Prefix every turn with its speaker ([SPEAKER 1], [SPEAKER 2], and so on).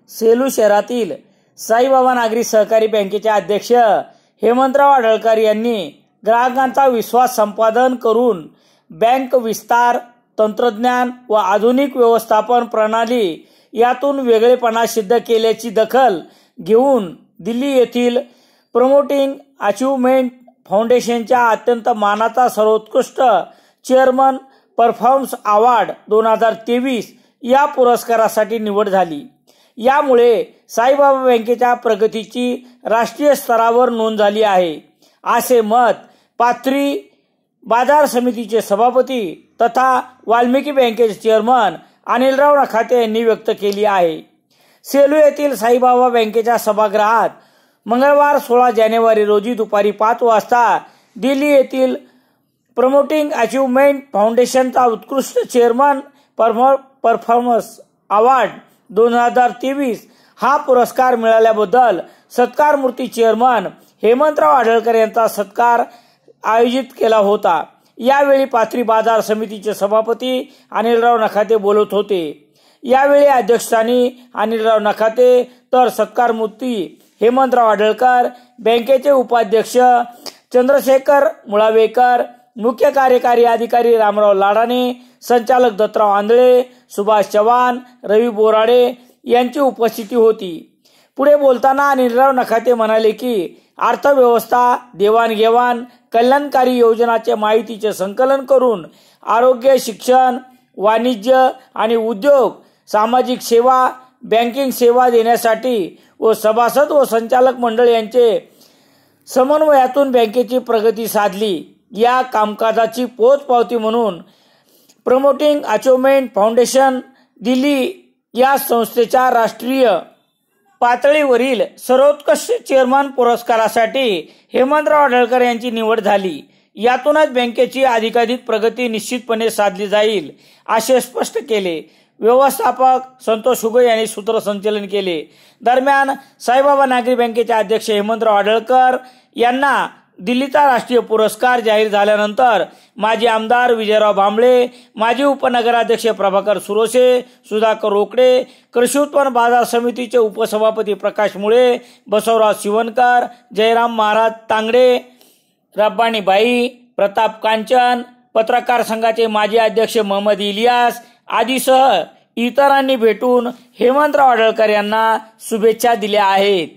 [SPEAKER 1] सेलू शहरातील साईबाबा नागरी सहकारी बँकेचे अध्यक्ष हेमंतराव आढळकर यांनी ग्राहकांचा विश्वास संपादन करून बँक विस्तार, तंत्रज्ञान व आधुनिक व्यवस्थापन प्रणाली यातून वेगळेपणा सिद्ध केल्याची दखल घेऊन दिल्ली येथील प्रमोटिंग अचिव्हमेंट फाउंडेशनच्या अत्यंत मानाचा सर्वोत्कृष्ट चेअरमन परफॉर्मन्स अवॉर्ड 2023 या पुरस्कारासाठी निवड झाली। यामुळे साईबाबा बँकेच्या प्रगतीची राष्ट्रीय स्तरावर नोंद झाली आहे, असे मत पाथरी बाजार समितीचे सभापती तथा वाल्मिकी बँकेचे चेअरमन अनिलराव नखाते यांनी व्यक्त केली आहे। सेलू येथील साईबाबा बँकेच्या सभागृहात मंगळवार 16 जानेवारी रोजी दुपारी 5 वाजता दिल्ली येथील प्रमोटिंग अचिव्हमेंट फाउंडेशनचा उत्कृष्ट चेअरमन परफॉर्मन्स अवॉर्ड 2023 हा पुरस्कार मिळाल्याबद्दल सत्कारमूर्ती चेअरमन हेमंतराव आढळकर यांचा सत्कार आयोजित केला होता। यावेळी पाथरी बाजार समितीचे सभापती अनिलराव नखाते बोलत होते। यावेळी अध्यक्षस्थानी अनिलराव नखाते तर सत्कारमूर्ती हेमंतराव आढळकर, बँकेचे उपाध्यक्ष चंद्रशेखर मुळावेकर, मुख्य कार्यकारी अधिकारी रामराव लाडाने, संचालक दत्तराव आंधळे, सुभाष चव्हाण, रवी बोराडे यांची उपस्थिती होती। पुढे बोलताना अनिलराव नखाते म्हणाले की अर्थव्यवस्था, देवाणघेवाण, कल्याणकारी योजनांच्या माहितीचे संकलन करून आरोग्य, शिक्षण, वाणिज्य आणि उद्योग, सामाजिक सेवा, बँकिंग सेवा देण्यासाठी व सभासद व संचालक मंडळ यांचे समन्वयातून बँकेची प्रगती साधली। या कामकाजाची पोचपावती म्हणून प्रमोटिंग अचिव्हमेंट फाउंडेशन दिल्ली या संस्थेच्या राष्ट्रीय पातळीवरील सर्वोत्कृष्ट चेअरमन पुरस्कारासाठी हेमंतराव आढळकर यांची निवड झाली। यातूनच बँकेची अधिकाधिक प्रगती निश्चितपणे साधली जाईल, असे स्पष्ट केले। व्यवस्थापक संतोष हुगे यांनी सूत्रसंचालन केले। दरम्यान साईबाबा नागरी बँकेचे अध्यक्ष हेमंतराव आढळकर यांना दिल्लीचा राष्ट्रीय पुरस्कार जाहीर झाल्यानंतर माजी आमदार विजयराव भांबळे, माजी उपनगराध्यक्ष प्रभाकर सुरोशे, सुधाकर रोकडे, कृषी उत्पन्न बाजार समितीचे उपसभापती प्रकाश मुळे, बसवराज शिवणकर, जयराम महाराज तांगडे, रब्बानी बाई, प्रताप कांचन, पत्रकार संघाचे माजी अध्यक्ष मोहम्मद इलियास आदीसह इतरांनी भेटून हेमंतराव आढळकर यांना शुभेच्छा दिल्या आहेत।